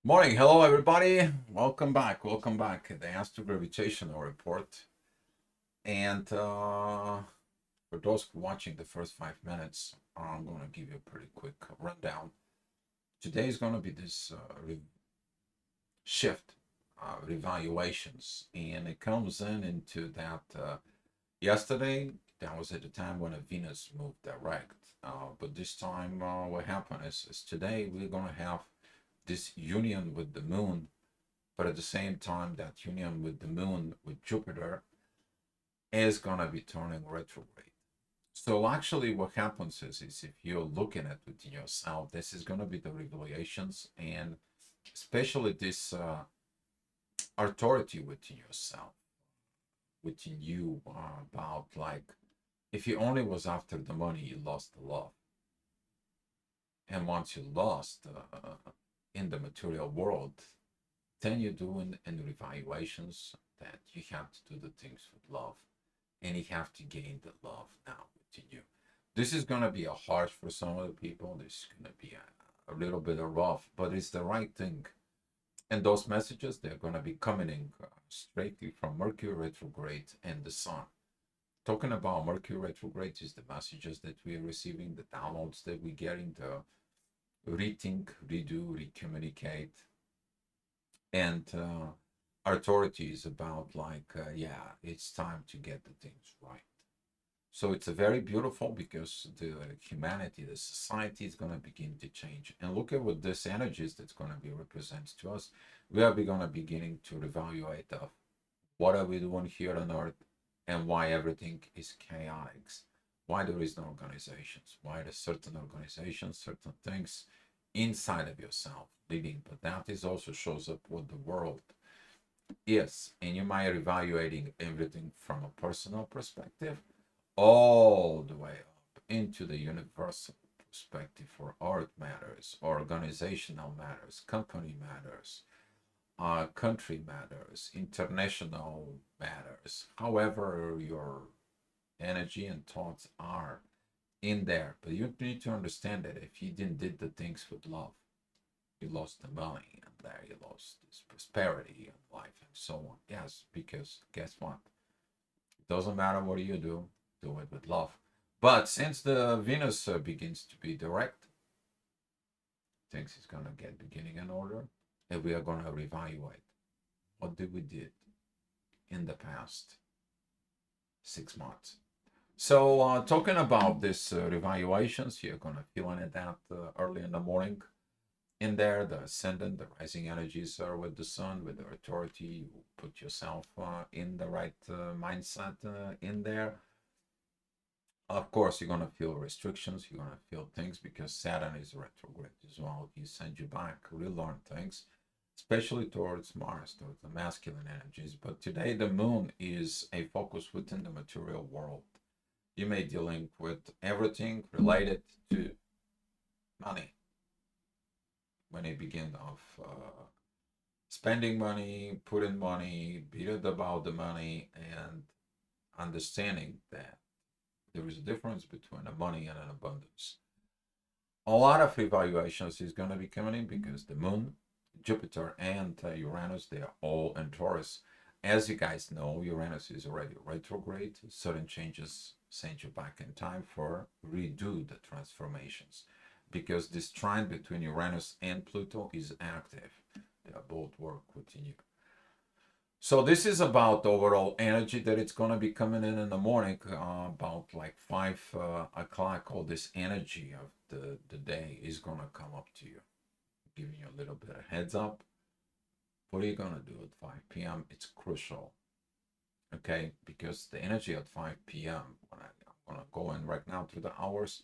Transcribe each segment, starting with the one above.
Morning, hello everybody. Welcome back. Welcome back. The Astro-gravitational report. And for those watching the first 5 minutes, I'm going to give you a pretty quick rundown. Today is going to be this shift, revaluations, and it comes into that yesterday. That was at the time when a Venus moved direct. But this time, what happened is today we're going to have this union with the moon, but at the same time that union with the moon with Jupiter is gonna be turning retrograde. So actually what happens is if you're looking at within yourself, this is gonna be the revelations, and especially this authority within yourself, within you, about like if you only was after the money, you lost the love. And once you lost in the material world, then you're doing in evaluations that you have to do the things with love, and you have to gain the love now within you. This is going to be a harsh for some of the people. This is going to be a little bit of rough, but it's the right thing. And those messages, they're going to be coming in straightly from Mercury retrograde and the sun. Talking about Mercury retrograde is the messages that we are receiving, the downloads that we're getting, the rethink, redo, recommunicate, and authority is about like yeah, it's time to get the things right. So it's a very beautiful because the humanity, the society is going to begin to change, and look at what this energy is that's going to be represented to us. We are going to beginning to reevaluate of what are we doing here on earth, and why everything is chaotic, why there is no organizations, why there's certain organizations, certain things inside of yourself living, but that is also shows up what the world is, and you might evaluating everything from a personal perspective all the way up into the universal perspective for art matters, organizational matters, company matters, country matters, international matters, however your energy and thoughts are in there. But you need to understand that if you didn't did the things with love, you lost the money, and there you lost this prosperity and life and so on. Yes, because guess what? It doesn't matter what you do it with love. But since the Venus begins to be direct, things is gonna get beginning in order, and we are gonna reevaluate what did we did in the past 6 months. So talking about this revaluations, you're gonna feel it that early in the morning. In there, the ascendant, the rising energies are with the sun, with the authority. You put yourself in the right mindset in there. Of course, you're gonna feel restrictions. You're gonna feel things because Saturn is retrograde as well. He sends you back, relearn things, especially towards Mars, towards the masculine energies. But today, the Moon is a focus within the material world. You may dealing with everything related to money when it begin of spending money, putting money, being about the money, and understanding that there is a difference between a money and an abundance. A lot of evaluations is going to be coming in because the moon, Jupiter, and Uranus, they are all in Taurus. As you guys know, Uranus is already retrograde. Certain changes send you back in time for redo the transformations because this trine between Uranus and Pluto is active. They are both work within you. So this is about overall energy that it's going to be coming in the morning, about like 5 o'clock. All this energy of the day is going to come up to you, giving you a little bit of heads up. What are you going to do at 5 p.m.? It's crucial, okay? Because the energy at 5 p.m., when I'm going to go in right now through the hours,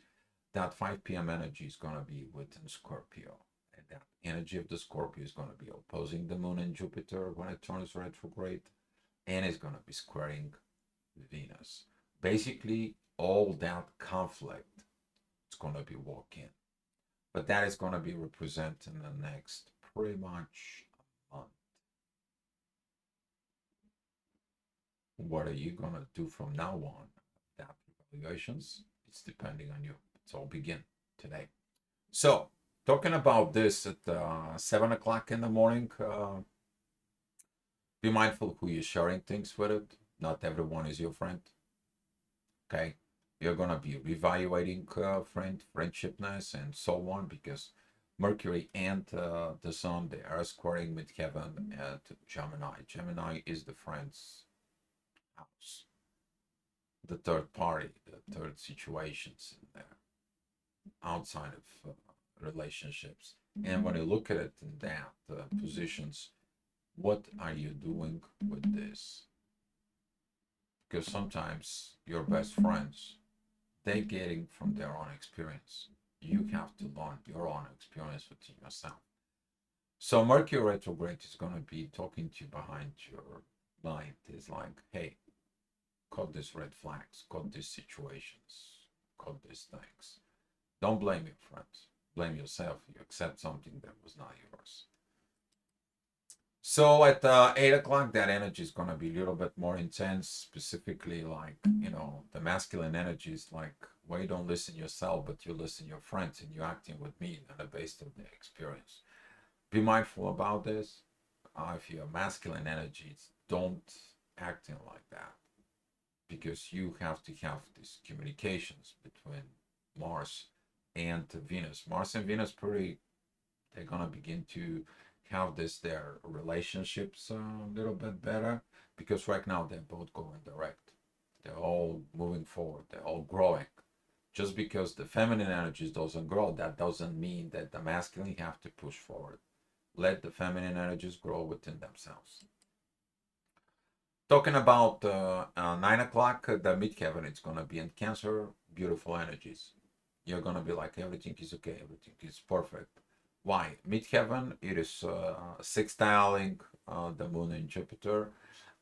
that 5 p.m. energy is going to be within Scorpio. And that energy of the Scorpio is going to be opposing the moon and Jupiter when it turns retrograde, and it's going to be squaring Venus. Basically, all that conflict is going to be walking. But that is going to be represented in the next pretty much a month. What are you going to do from now on? That evaluations, it's depending on you. It's all begin today. So Talking about this at 7 o'clock in the morning, be mindful who you're sharing things with it. Not everyone is your friend. Okay, you're gonna be reevaluating friendshipness and so on, because Mercury and the Sun, they are squaring midheaven at Gemini. Gemini is the friend's house, the third party, the third situations in there, outside of relationships. And when you look at it in that positions, what are you doing with this? Because sometimes your best friends, they're getting from their own experience. You have to learn your own experience within yourself. So Mercury retrograde is going to be talking to you behind your mind. It's like, hey, cut these red flags, cut these situations, cut these things. Don't blame your friends. Blame yourself. You accept something that was not yours. So at 8 o'clock, that energy is going to be a little bit more intense, specifically like, the masculine energy is like, why you don't listen yourself, but you listen your friends and you're acting with me on the basis of their experience. Be mindful about this. If you're masculine energies, don't acting like that, because you have to have these communications between Mars and Venus. Mars and Venus they're going to begin to have their relationships a little bit better, because right now they're both going direct. They're all moving forward. They're all growing. Just because the feminine energies doesn't grow, that doesn't mean that the masculine have to push forward. Let the feminine energies grow within themselves. Talking about 9 o'clock, the midheaven, it's going to be in Cancer. Beautiful energies. You're going to be like, everything is okay, everything is perfect. Why? Midheaven, it is sextiling the moon and Jupiter,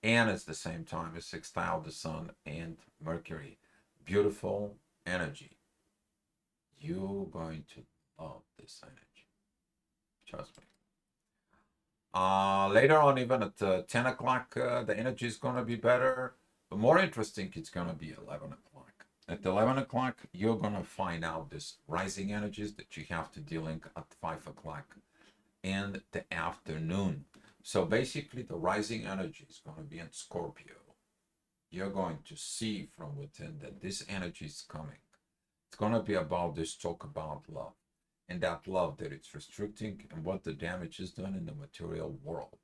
and it's the same time as sextile the sun and Mercury. Beautiful energy. You're going to love this energy. Trust me. Later on, even at 10 o'clock, the energy is going to be better. But more interesting, it's going to be 11 o'clock. At 11 o'clock, you're going to find out this rising energies that you have to deal in at 5 o'clock in the afternoon. So basically, the rising energy is going to be in Scorpio. You're going to see from within that this energy is coming. It's going to be about this talk about love, and that love that it's restricting and what the damage is done in the material world.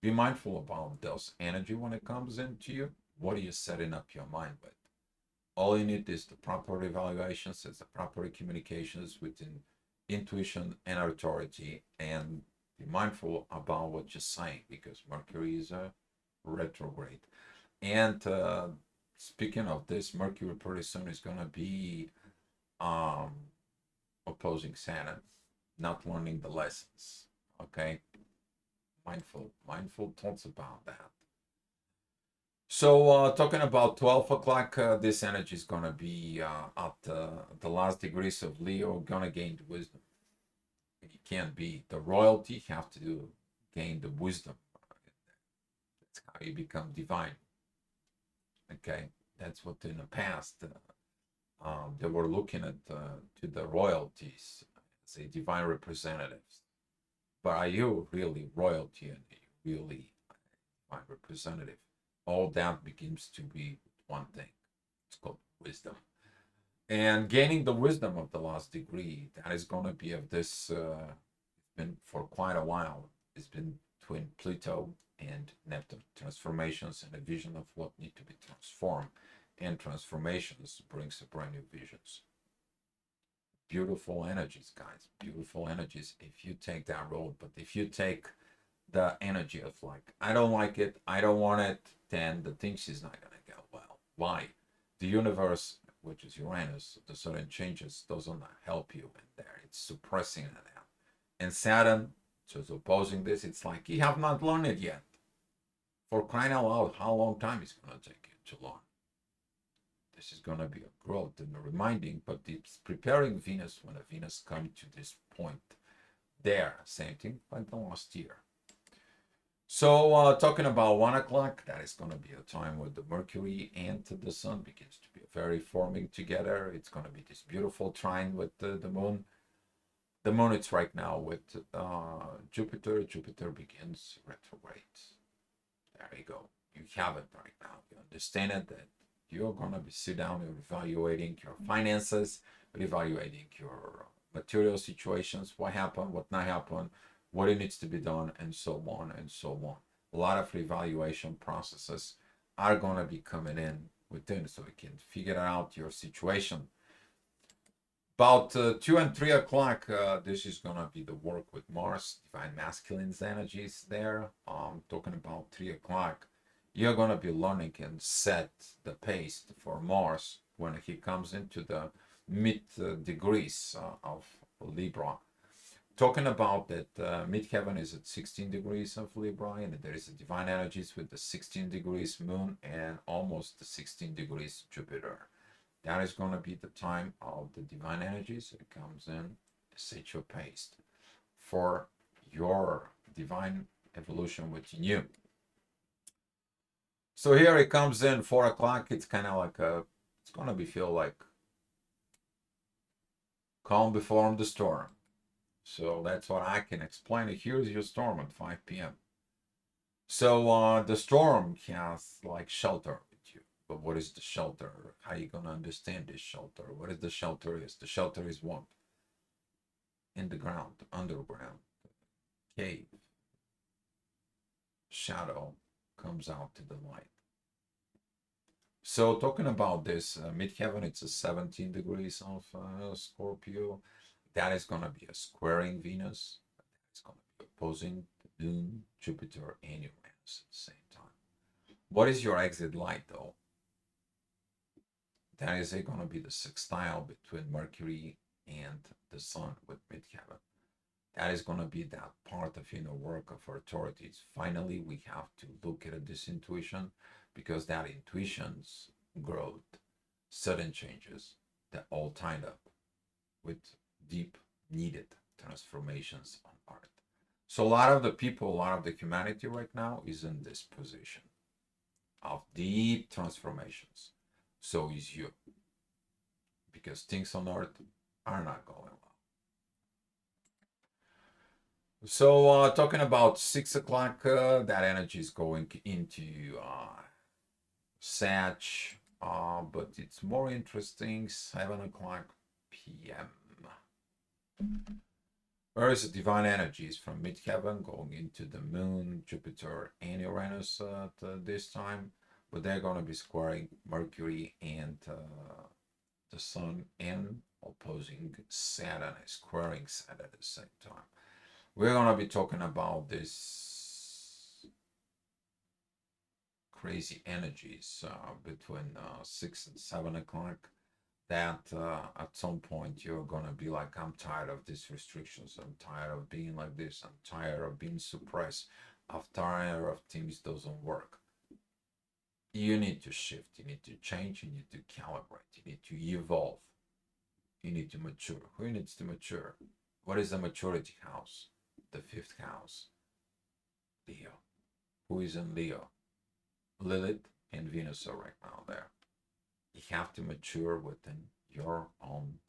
Be mindful about this energy when it comes into you. What are you setting up your mind with? All you need is the proper evaluations, it's the proper communications within intuition and authority, and be mindful about what you're saying, because Mercury is a retrograde. And speaking of this, Mercury pretty soon is going to be opposing Saturn, not learning the lessons. Okay, mindful thoughts about that. So talking about 12 o'clock, this energy is going to be at the last degrees of Leo, going to gain the wisdom. You can't be the royalty, you have to gain the wisdom. That's how you become divine. Okay, that's what in the past they were looking at to the royalties as a divine representatives. But are you really royalty and really divine representative? All that begins to be one thing. It's called wisdom. And gaining the wisdom of the last degree, that is going to be of this, it's been for quite a while. It's been between Pluto and Neptune. Transformations and a vision of what need to be transformed. And transformations brings a brand new visions. Beautiful energies, guys. Beautiful energies if you take that road. But if you take the energy of like, I don't like it, I don't want it, then the things is not going to go well. Why? The universe, which is Uranus, the sudden changes doesn't help you in there. It's suppressing it out. And Saturn, just opposing this, it's like you have not learned it yet. For crying out loud, how long time is going to take you to learn? This is going to be a growth and a reminding, but it's preparing Venus when a Venus comes to this point. There, same thing like the last year. So, talking about 1 o'clock, that is going to be a time where the Mercury and the Sun begins to be very forming together. It's going to be this beautiful trine with the Moon. The Moon, it's right now with Jupiter. Jupiter begins retrograde. There you go. You have it right now. You understand it that you're going to be sit down and evaluating your finances, evaluating your material situations, what happened, what not happened, what it needs to be done, and so on and so on. A lot of evaluation processes are going to be coming in within so you can figure out your situation. About 2 and 3 o'clock, this is going to be the work with Mars, divine masculine's energies there. Talking about 3 o'clock, you're going to be learning and set the pace for Mars when he comes into the mid degrees of Libra. Talking about that midheaven is at 16 degrees of Libra, and there is a divine energies with the 16 degrees moon and almost the 16 degrees Jupiter. That is going to be the time of the divine energies. It comes in, set your pace for your divine evolution within you. So here it comes in 4 o'clock. It's kind of like it's going to be feel like calm before the storm. So that's what I can explain. Here's your storm at 5 p.m. So the storm has like shelter with you. But what is the shelter? How are you gonna understand this shelter? What is the shelter is? The shelter is what? In the ground, underground, cave, shadow comes out to the light. So talking about this midheaven, it's a 17 degrees of Scorpio. That is gonna be a squaring Venus. It's gonna be opposing the Moon, Jupiter, and Uranus at the same time. What is your exit light though? That is going to be the sextile between Mercury and the Sun with midheaven. That is going to be that part of inner work of our authorities. Finally, we have to look at this intuition because that intuition's growth, sudden changes, that all tied up with deep needed transformations on Earth. So a lot of the people, a lot of the humanity right now is in this position of deep transformations. So is you. Because things on Earth are not going well. So talking about 6 o'clock, that energy is going into Sag, but it's more interesting 7 o'clock p.m. Where is the divine energies from midheaven going into the moon, Jupiter, and Uranus at this time, but they're going to be squaring Mercury and the Sun and opposing Saturn, squaring Saturn at the same time. We're going to be talking about this crazy energies between 6 and 7 o'clock that at some point you're going to be like, I'm tired of these restrictions. I'm tired of being like this. I'm tired of being suppressed. I'm tired of things doesn't work. You need to shift. You need to change. You need to calibrate. You need to evolve. You need to mature. Who needs to mature? What is the maturity house? The fifth house. Leo. Who is in Leo? Lilith and Venus are right now there. You have to mature within your own,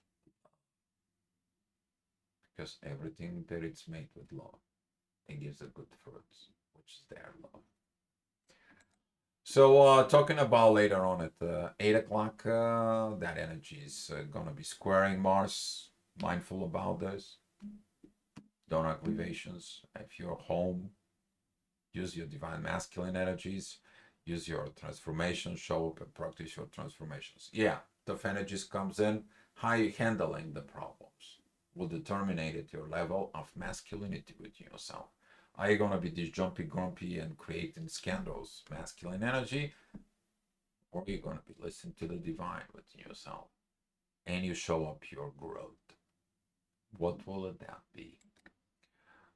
because everything that it's made with love, it gives a good fruits, which is their love. So talking about later on at 8 o'clock, that energy is gonna be squaring Mars. Mindful about this. Don't activations. If you're home, use your divine masculine energies. Use your transformation. Show up and practice your transformations. Yeah, tough energies comes in. How you handling the problems will determine your level of masculinity within yourself. Are you gonna be this jumpy, grumpy, and creating scandals, masculine energy, or are you gonna be listening to the divine within yourself, and you show up your growth? What will that be?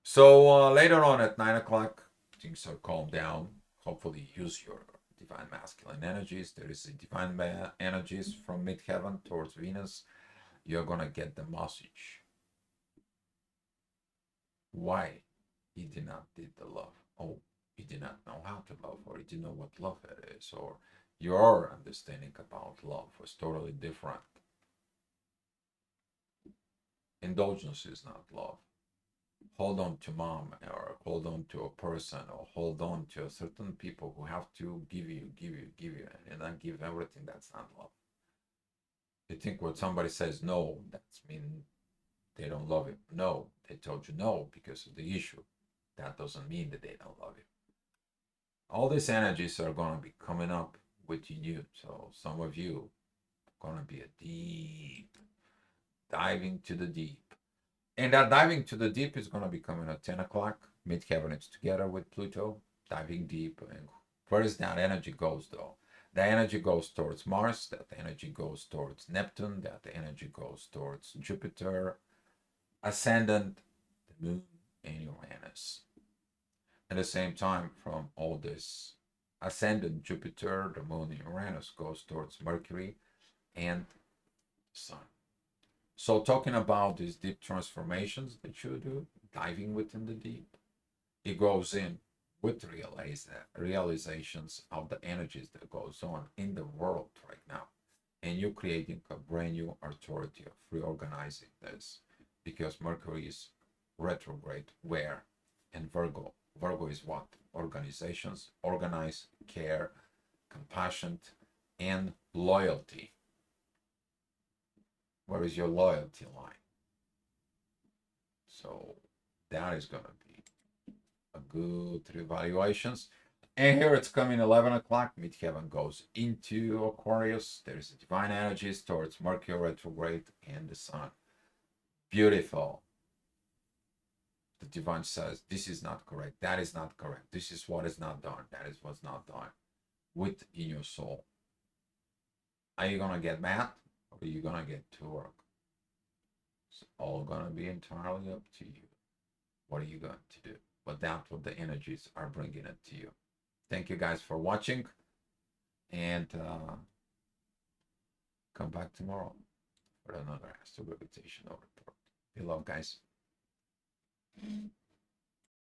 So later on at 9 o'clock, things are calmed down. Hopefully, use your divine masculine energies. There is a divine energies from midheaven towards Venus. You're gonna get the message. Why he did not did the love? Oh, You did not know how to love, or you didn't know what love it is, or your understanding about love was totally different. Indulgence is not love. Hold on to mom, or hold on to a person, or hold on to a certain people who have to give you, and then give everything. That's not love. You think when somebody says no, that's mean they don't love you. No, they told you no because of the issue. That doesn't mean that they don't love you. All these energies are going to be coming up within you. So some of you are going to be a deep diving to the deep. And that diving to the deep is going to be coming at 10 o'clock. Midheaven is together with Pluto, diving deep. And where is that energy goes though? The energy goes towards Mars, that energy goes towards Neptune, that energy goes towards Jupiter, ascendant, the moon, and Uranus. At the same time, from all this ascendant Jupiter, the moon, and Uranus goes towards Mercury and Sun. So talking about these deep transformations that you do, diving within the deep, it goes in with realizations of the energies that goes on in the world right now. And you're creating a brand new authority of reorganizing this because Mercury is retrograde where in Virgo. Virgo is what? Organizations, organize, care, compassion, and loyalty. Where is your loyalty line? So that is going to be a good revaluations. And here it's coming 11 o'clock. Midheaven goes into Aquarius. There's divine energies towards Mercury retrograde and the Sun. Beautiful. The divine says, this is not correct. That is not correct. This is what is not done. That is what's not done within your soul. Are you going to get mad or are you going to get to work? It's all going to be entirely up to you. What are you going to do? But that's what the energies are bringing it to you. Thank you guys for watching. And come back tomorrow for another Astro-gravitational report. Be love, guys.